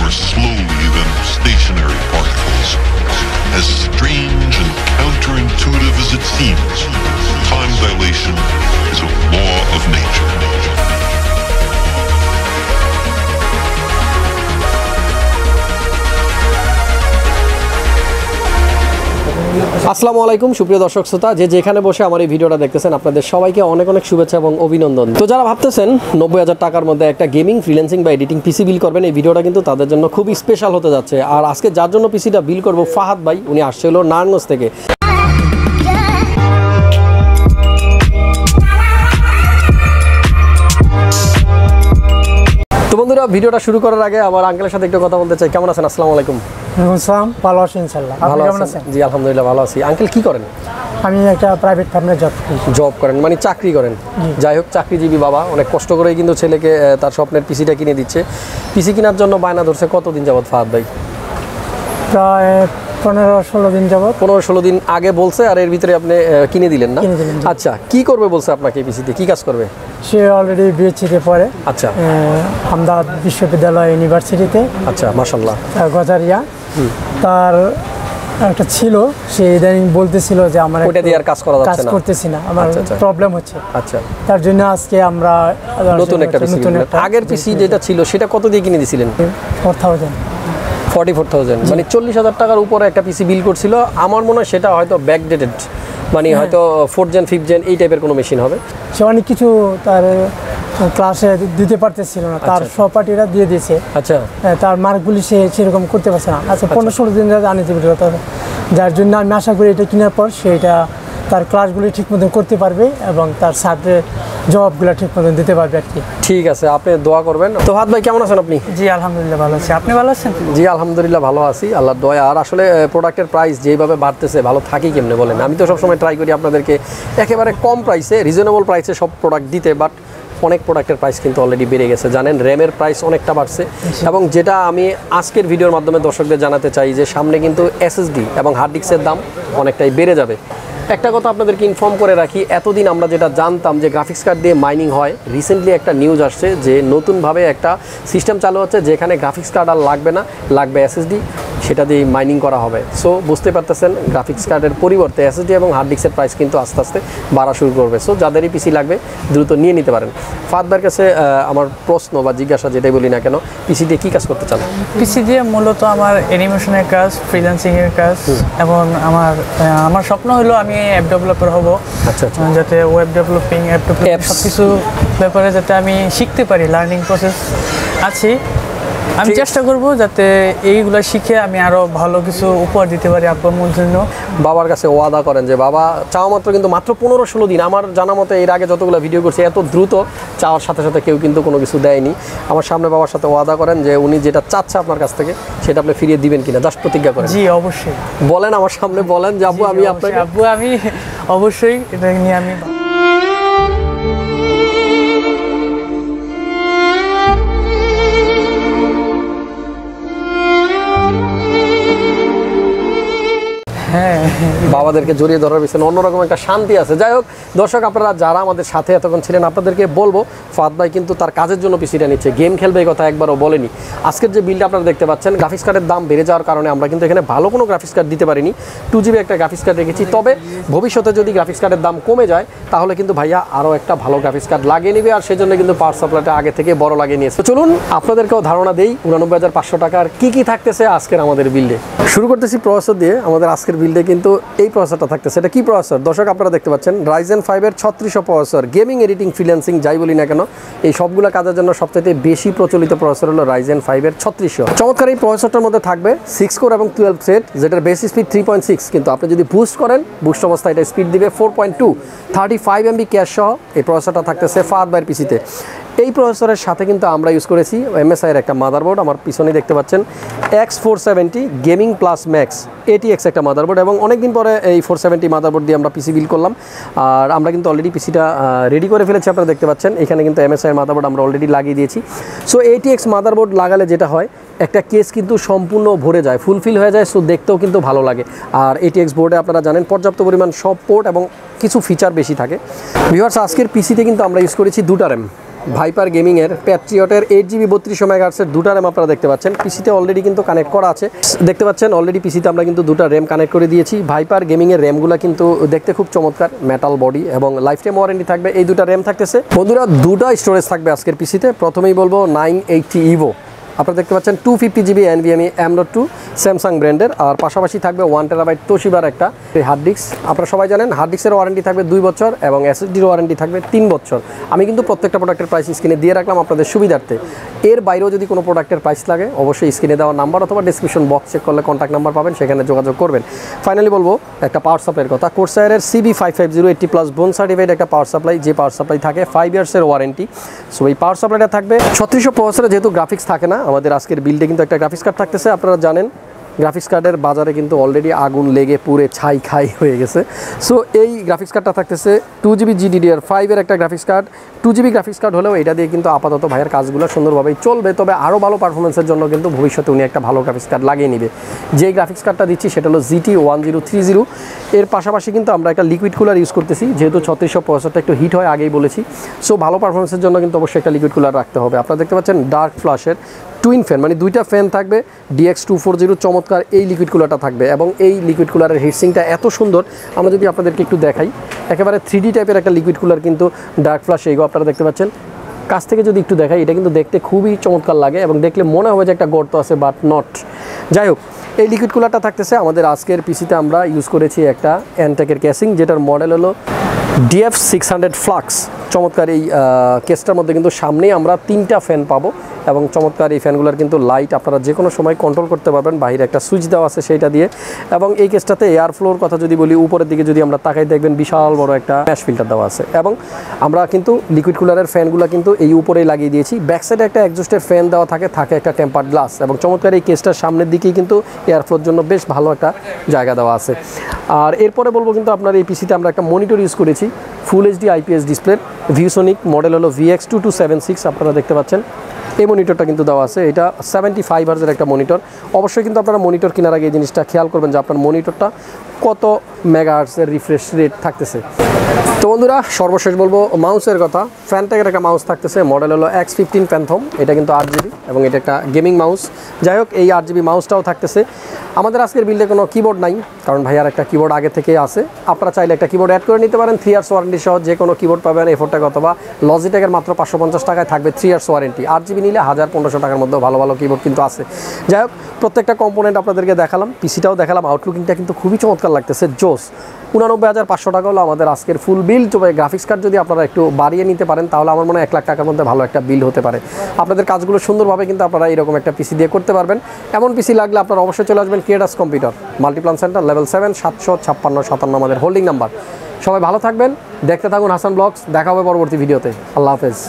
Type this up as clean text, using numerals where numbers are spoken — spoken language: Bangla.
more slowly than stationary particles. As strange and counterintuitive as it seems, time dilation is a law of nature. আসসালামু আলাইকুম সুপ্রিয় দর্শক শ্রোতা, যেখানে বসে আমার এই ভিডিওটা দেখতেছেন আপনাদের সবাইকে অনেক অনেক শুভেচ্ছা এবং অভিনন্দন। তো যারা ভাবতেছেন 90,000 টাকার মধ্যে একটা গেমিং ফ্রিল্যান্সিং বা এডিটিং পিসি বিল করবেন, এই ভিডিওটা কিন্তু তাদের জন্য খুবই স্পেশাল হতে যাচ্ছে। আর আজকে যার জন্য পিসিটা বিল করবো ফাহাদ ভাই, উনি আসছে হলো নারায়ণগঞ্জ থেকে। তো বন্ধুরা, ভিডিওটা শুরু করার আগে আমার আঙ্কেলের সাথে একটু কথা বলতে চাই। কেমন আছেন? আসসালামু আলাইকুম। ভালো আছি ইনশাআল্লাহ। আপনি কেমন আছেন? জি আলহামদুলিল্লাহ ভালো আছি। আঙ্কেল কি করেন? আমি একটা প্রাইভেট ফার্মে জব করেন, মানে চাকরি করেন। যাই হোক, চাকরিজীবী বাবা অনেক কষ্ট করেই কিন্তু ছেলেকে তার স্বপ্নের পিসিটা কিনে দিচ্ছে। পিসি কেনার জন্য বায়না ধরছে কতদিন যাবত ফাহাদ ভাই? প্রায় 15-16 দিন যাবত। 15-16 দিন আগে বলছে, আর এর ভিতরে আপনি কিনে দিলেন না? আচ্ছা, কি করবে বলছে আপনাকে? পিসিতে কি কাজ করবে? সে অলরেডি বিএসসিতে পড়ে। আচ্ছা, আহমেদাবাদ বিশ্ববিদ্যালয় ইউনিভার্সিটিতে। আচ্ছা, মাশাআল্লাহ। গজারিয়া তার একটা ছিল, সে ইদানিং বলতেছিল যে আমার ওটা দিয়ে আর কাজ করা যাচ্ছে না, করতেছি না, আমার প্রবলেম হচ্ছে। আচ্ছা, তার জন্য আজকে আমরা নতুন একটা পিসি। আগের পিসি যেটা ছিল সেটা কত দিয়ে কিনে দিয়েছিলেন? 44,000, মানে 40,000 টাকার উপরে একটা পিসি বিল করছিল। আমার মনে হয় সেটা হয়তো ব্যাকডেটেড, মানে হয়তো 4th Gen 5th Gen এই টাইপের কোনো মেশিন হবে। সে অনেক কিছু তার ক্লাসে দিতে পারতেছিল না, তার সহপাঠীরা দিয়ে দিয়েছে। আচ্ছা, তার মার্কগুলি সে সেরকম করতে পারছে না। আচ্ছা, 15-16 দিন আনিতে পারবে, যার জন্য আমি আশা করি এটা কেনার পর সেটা তার ক্লাসগুলি ঠিক মতন করতে পারবে এবং তার ছাত্রের জবাবগুলো ঠিক মতন দিতে পারবে আর কি। ঠিক আছে, আপনি দোয়া করবেন। তো ফাহাদ ভাই কেমন আছেন আপনি? জি আলহামদুলিল্লাহ ভালো আছি। আপনি ভালো আছেন? জি আলহামদুলিল্লাহ ভালো আছি, আল্লাহর দয়া। আর আসলে প্রোডাক্টের প্রাইস যেভাবে বাড়তেছে ভালো থাকি কেমনে বলেন? আমি তো সবসময় ট্রাই করি আপনাদেরকে একেবারে কম প্রাইসে, রিজনেবল প্রাইসে সব প্রোডাক্ট দিতে, বাট অনেক প্রোডাক্টের প্রাইস কিন্তু অলরেডি বেড়ে গেছে জানেন। র্যামের প্রাইস অনেকটা বাড়ছে, এবং যেটা আমি আজকের ভিডিওর মাধ্যমে দর্শকদের জানাতে চাই যে সামনে কিন্তু এসএসডি এবং হার্ড ডিস্কের দাম অনেকটাই বেড়ে যাবে। একটা কথা আপনাদেরকে ইনফর্ম করে রাখি, এতদিন আমরা যেটা জানতাম যে গ্রাফিক্স কার্ড দিয়ে মাইনিং হয়, রিসেন্টলি একটা নিউজ আসছে যে নতুনভাবে একটা সিস্টেম চালু হচ্ছে যেখানে গ্রাফিক্স কার্ড আর লাগবে না, লাগবে এসএসডি, সেটা দিয়ে মাইনিং করা হবে। সো বুঝতে পারতেছেন গ্রাফিক্স কার্ডের পরিবর্তে এসএসডি এবং হার্ড ডিস্কের প্রাইস কিন্তু আস্তে আস্তে বাড়া শুরু করবে। সো যাদেরই পিসি লাগবে দ্রুত নিয়ে নিতে পারেন। ফাহাদ ভাইয়ের কাছে আমার প্রশ্ন বা জিজ্ঞাসা যেটাই বলি না কেন, পিসি দিয়ে কী কাজ করতে চান? পিসি দিয়ে মূলত আমার অ্যানিমেশনের কাজ, ফ্রিল্যান্সিংয়ের কাজ, এবং আমার স্বপ্ন হলো আমি অ্যাপ ডেভেলপার হব। আচ্ছা, যাতে ওয়েব ডেভেলপিং, অ্যাপ ডেভেলপিং সব কিছু ব্যাপারে যাতে আমি শিখতে পারি, লার্নিং প্রসেস আছে। আমি চেষ্টা করব যাতে এইগুলো শিখে আমি আরও ভালো কিছু উপহার দিতে পারি আব্বা আম্মুর জন্য। বাবার কাছে ওয়াদা করেন যে বাবা চাওয়া মাত্র কিন্তু মাত্র 15-16 দিন, আমার জানা মতে এর আগে যতগুলো ভিডিও করছি এত দ্রুত চাওয়ার সাথে সাথে কেউ কিন্তু কোনো কিছু দেয়নি। আমার সামনে বাবার সাথে ওয়াদা করেন যে উনি যেটা চাচ্ছে আপনার কাছ থেকে সেটা আপনি ফিরিয়ে দিবেন কিনা, জাস্ট প্রতিজ্ঞা করেন। জি অবশ্যই বলেন, আমার সামনে বলেন যে আব্বু আমি আপনাকে, আব্বু আমি অবশ্যই এটা নিয়ে আমি বাবাদেরকে জড়িয়ে ধরার পিছনে অন্যরকম একটা শান্তি আছে। যাই হোক দর্শক, আপনারা যারা আমাদের সাথে এতক্ষণ ছিলেন আপনাদেরকে বলবো ফাহাদ ভাই কিন্তু তার কাজের জন্য পিসিটা নিচ্ছে, গেম খেলবে এই কথা একবারও বলেনি। আজকের যে বিলটা আপনারা দেখতে পাচ্ছেন, গ্রাফিক্স কার্ডের দাম বেড়ে যাওয়ার কারণে আমরা কিন্তু এখানে ভালো কোনো গ্রাফিক্স কার্ড দিতে পারিনি, 2GB একটা গ্রাফিক্স কার্ড রেখেছি। তবে ভবিষ্যতে যদি গ্রাফিক্স কার্ডের দাম কমে যায় তাহলে কিন্তু ভাইয়া আরও একটা ভালো গ্রাফিক্স কার্ড লাগিয়ে নেবে, আর সেজন্য কিন্তু পাওয়ার সাপ্লাইটা আগে থেকে বড় লাগিয়ে নিয়েছে। চলুন আপনাদেরকেও ধারণা দেই 89,500 টাকার কী থাকতেছে আজকের আমাদের বিল্ডে। শুরু করতেছি প্রসেসর দিয়ে। আমাদের আজকের বিল্ডে কিন্তু এই প্রসেসরটা থাকতেছে। এটা কি প্রসেসর দর্শক? আপনারা দেখতে পাচ্ছেন Ryzen5 এর 3600 প্রসেসর। গেমিং, এডিটিং, ফ্রিল্যান্সিং যাই বলি না কেন এই সবগুলো কাজের জন্য সবচেয়ে বেশি প্রচলিত প্রসেসর হলো Ryzen5 এর 3600। চমৎকার এই প্রসেসরটার মধ্যে থাকবে 6 কোর এবং 12 থ্রেড, যেটার বেস স্পিড 3.6, কিন্তু আপনি যদি বুস্ট করেন বুস্ট অবস্থায় এটা স্পিড দিবে 4.2। 35 MB ক্যাশ সহ এই প্রসেসরটা থাকতেছে ফাহাদ ভাইয়ের পিসিতে। এই প্রসেসরের সাথে কিন্তু আমরা ইউজ করেছি MSI এর একটা মাদারবোর্ড, আমার পিছনে দেখতে পাচ্ছেন X470 gaming plus max ATX একটা মাদারবোর্ড, এবং অনেকদিন পরে এই 470 মাদারবোর্ড দিয়ে আমরা পিসি বিল করলাম। আর আমরা কিন্তু অলরেডি পিসিটা রেডি করে ফেলেছি, আপনারা দেখতে পাচ্ছেন এখানে কিন্তু MSI এর মাদারবোর্ড আমরা অলরেডি লাগিয়ে দিয়েছি। সো ATX মাদারবোর্ড লাগালে যেটা হয়, একটা কেস কিন্তু সম্পূর্ণ ভরে যায়, ফুলফিল হয়ে যায়, সো দেখতেও কিন্তু ভালো লাগে। আর ATX বোর্ডে আপনারা জানেন পর্যাপ্ত পরিমাণ সব পোর্ট এবং কিছু ফিচার বেশি থাকে। ভিউয়ার্স, আজকের পিসিতে কিন্তু আমরা ইউজ করেছি 2টা র্যাম, ভাইপার গেমিংয়ের প্যাট্রিয়টের 8GB 3200 মেগাহার্টসের দুটা র্যাম আপনারা দেখতে পাচ্ছেন। পিসিতে অলরেডি কিন্তু কানেক্ট করা আছে, দেখতে পাচ্ছেন অলরেডি পিসিতে আমরা কিন্তু দুটা র্যাম কানেক্ট করে দিয়েছি। ভাইপার গেমিংয়ের র্যামগুলো কিন্তু দেখতে খুব চমৎকার, মেটাল বডি এবং লাইফ টাইম ওয়ারেন্টি থাকবে। এই দুটা র্যাম থাকতেছে বন্ধুরা, দুটা স্টোরেজ থাকবে আজকের পিসিতে। প্রথমেই বলবো 980 ইভো, আপনারা দেখতে পাচ্ছেন 250GB NVMe M.2 স্যামসাং ব্র্যান্ডের, আর পাশাপাশি থাকবে 1TB তোশিবার একটা হার্ড ডিস্ক। আপনারা সবাই জানেন হার্ড ডিস্কের ওয়ারেন্টি থাকবে 2 বছর এবং SSDর ওয়ারেন্টি থাকবে 3 বছর। আমি কিন্তু প্রত্যেকটা প্রোডাক্টের প্রাইস স্ক্রিনে দিয়ে রাখলাম আপনাদের সুবিধার্থে। এর বাইরেও যদি কোনো প্রোডাক্টের প্রাইস লাগে অবশ্যই স্ক্রিনে দেওয়া নাম্বার অথবা ডিসক্রিপশন বক্স চেক করলে কন্ট্যাক্ট নাম্বার পাবেন, সেখানে যোগাযোগ করবেন। ফাইনালি বলবো একটা পাওয়ার সাপ্লাইয়ের কথা। কোর্সায়ারের CB550 80+ বোন সার্টিফাইড একটা পাওয়ার সাপ্লাই, যে পাওয়ার সাপ্লাই থাকে 5 ইয়ার্সের ওয়ারেন্টি। সো এই পাওয়ার সাপ্লাইটা থাকবে 3600 প্রসেসরে, যেহেতু গ্রাফিক্স থাকে না আমাদের আজকের বিল্ডে কিন্তু একটা গ্রাফিক্স কার্ড থাকতেছে। আপনারা জানেন গ্রাফিক্স কার্ডের বাজারে কিন্তু অলরেডি আগুন লেগে পুরে ছাই খাই হয়ে গেছে। সো এই গ্রাফিক্স কার্ডটা থাকতেছে 2GB GDDR5 এর একটা graphics card. 2GB graphics card হলেও এটা দিয়ে কিন্তু আপাতত ভাইয়ের কাজগুলো সুন্দরভাবেই চলবে, তবে আরও ভালো পারফরমেন্সের জন্য কিন্তু ভবিষ্যতে উনি একটা ভালো গ্রাফিক্স কার্ড লাগিয়ে নেবে। যেই গ্রাফিক্স কার্ডটা দিচ্ছি সেটা হলো GT1030। এর পাশাপাশি কিন্তু আমরা একটা লিকুইড কুলার ইউজ করতেছি, যেহেতু 3600 প্রসেসরটা একটু হিট হয় আগেই বলেছি। সো ভালো পারফরমেন্সের জন্য কিন্তু অবশ্যই একটা লিকুইড কুলার রাখতে হবে। আপনারা দেখতে পাচ্ছেন ডার্ক ফ্ল্যাশের টুইন ফ্যান, মানে দুইটা ফ্যান থাকবে, DX240 চমৎকার এই লিকুইড কুলারটা থাকবে। এবং এই লিকুইড কুলারের হিটসিংটা এত সুন্দর, আমরা যদি আপনাদেরকে একটু দেখাই, একেবারে 3D টাইপের একটা লিকুইড কুলার কিন্তু ডার্ক ফ্ল্যাশ এইগো আপনারা দেখতে পাচ্ছেন। কাছ থেকে যদি একটু দেখাই, এটা কিন্তু দেখতে খুবই চমৎকার লাগে এবং দেখলে মনে হবে যে একটা গর্ত আছে, বাট নট। যাই হোক, এই লিকুইড কুলারটা থাকতেছে আমাদের আজকের পিসিতে। আমরা ইউজ করেছি একটা অ্যানটেকের ক্যাসিং, যেটার মডেল হলো DF600 ফ্লাক্স। চমৎকার এই কেসটার মধ্যে কিন্তু সামনেই আমরা 3টা ফ্যান পাবো এবং চমৎকার এই ফ্যানগুলোর কিন্তু লাইট আপনারা যে কোনো সময় কন্ট্রোল করতে পারবেন, বাইরে একটা সুইচ দেওয়া আছে সেইটা দিয়ে। এবং এই কেসটাতে এয়ার ফ্লোর কথা যদি বলি, উপরের দিকে যদি আমরা তাকাই দেখবেন বিশাল বড় একটা ম্যাশ ফিল্টার দেওয়া আছে। এবং আমরা কিন্তু লিকুইড কুলারের ফ্যানগুলো কিন্তু এই উপরেই লাগিয়ে দিয়েছি। ব্যাক সাইডে একটা এক্সজস্টের ফ্যান দেওয়া থাকে একটা টেম্পার্ড গ্লাস, এবং চমৎকার এই কেসটার সামনের দিকেই কিন্তু এয়ার ফ্লোর জন্য বেশ ভালো একটা জায়গা দেওয়া আছে। আর এরপরে বলবো কিন্তু আপনার এই পিসিতে আমরা একটা মনিটর ইউজ করেছি, ফুল HD IPS ডিসপ্লের, ভিউসনিক, মডেল হলো VX2276। আপনারা দেখতে পাচ্ছেন এই মনিটরটা কিন্তু দেওয়া আছে। এটা 75 হার্জের একটা মনিটর। অবশ্যই কিন্তু আপনারা মনিটর কেনার আগে এই জিনিসটা খেয়াল করবেন যে আপনার মনিটরটা কত মেগাহার্টজের রিফ্রেশ রেট থাকতেছে। তো বন্ধুরা সর্বশেষ বলবো মাউসের কথা। ফ্যানটেকের একটা মাউস থাকতেছে, মডেল হলো X15 প্যান্থম। এটা কিন্তু 8GB এবং এটা একটা গেমিং মাউস। যাই হোক, এই 8GB মাউসটাও থাকতেছে। আমাদের আজকের বিল্ডে কোনো কিবোর্ড নাই, কারণ ভাইয়ার একটা কিবোর্ড আগে থেকেই আছে। আপনারা চাইলে একটা কিবোর্ড অ্যাড করে নিতে পারেন। 3 ইয়ার্স ওয়ারেন্টি সহ যে কোনো কিবোর্ড পাবেন A4 অথবা লজিটেকের মাত্র 550 টাকায় থাকবে 3 ইয়ার্স ওয়ারেন্টি। 8GB নিলে 1000-1500 টাকার মধ্যে ভালো ভালো কিবোর্ড কিন্তু আছে। যাই হোক, প্রত্যেকটা কম্পোনেন্ট আপনাদেরকে দেখালাম, পিসিটাও দেখালাম। আউটলুকিংটা কিন্তু খুবই চমৎকার লাগতেছে, জোস। 89,500 টাকা হলো আমাদের আজকের ফুল বিল। তবে গ্রাফিক্স কার্ড যদি আপনারা একটু বাড়িয়ে নিতে পারেন তাহলে আমার মনে হয় 1 লাখ টাকার মধ্যে ভালো একটা বিল হতে পারে। আপনাদের কাজগুলো সুন্দরভাবে কিন্তু আপনারা এরকম একটা পিসি দিয়ে করতে পারবেন। এমন পিসি লাগলে আপনারা অবশ্যই চলে আসবেন ক্রিয়েটাস কম্পিউটার, মাল্টিপ্লান সেন্টার, লেভেল 7, 75657 আমাদের হোল্ডিং নাম্বার। সবাই ভালো থাকবেন, দেখতে থাকুন হাসান ব্লগস। দেখা হবে পরবর্তী ভিডিওতে। আল্লাহ হাফেজ।